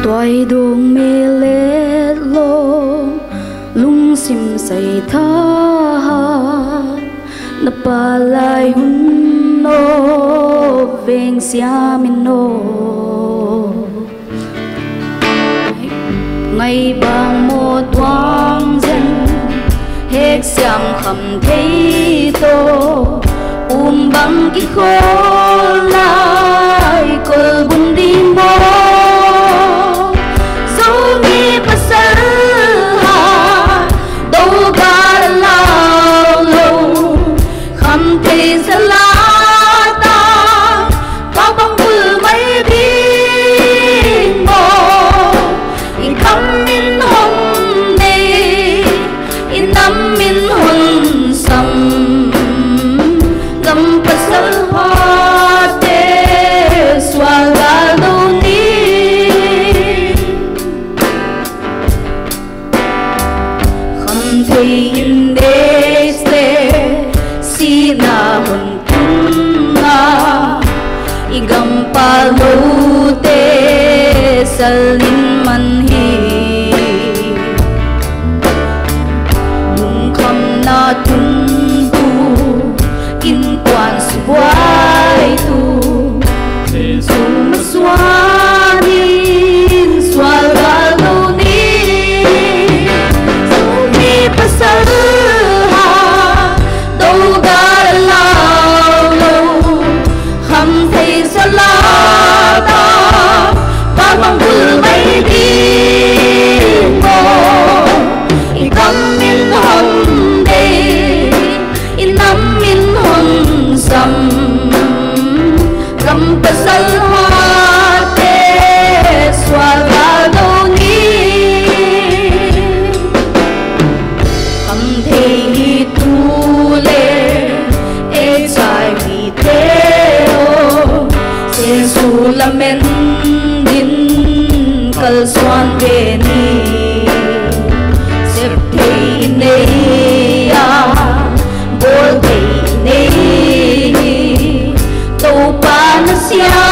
toy dong me let lo lung sim say tha na palai hun no veng sia min no ngày bang mo toang zen hek siam kham thei to bang ki khol lai kol bun din bo zo mi pasal ha do ga lao lo kham thei salata ka bang bul mai din bo in kham min hom ne in nam min hun sam gam pasal hate swalalo ni kham thei in deste sina hun tunga igam palo te salin man hi nung kham na tun quan suai tu sum suanin swalalo ni sumi pasal ha do ga lao lo kham thei salata ba bang bul mai di mo ikam min hom de inam min sam gam pasal hate swalalo ni kham thei tu le e chai vi te o se su la men din kal swan ve ni sep thei nei a bol thei nei to pa na sia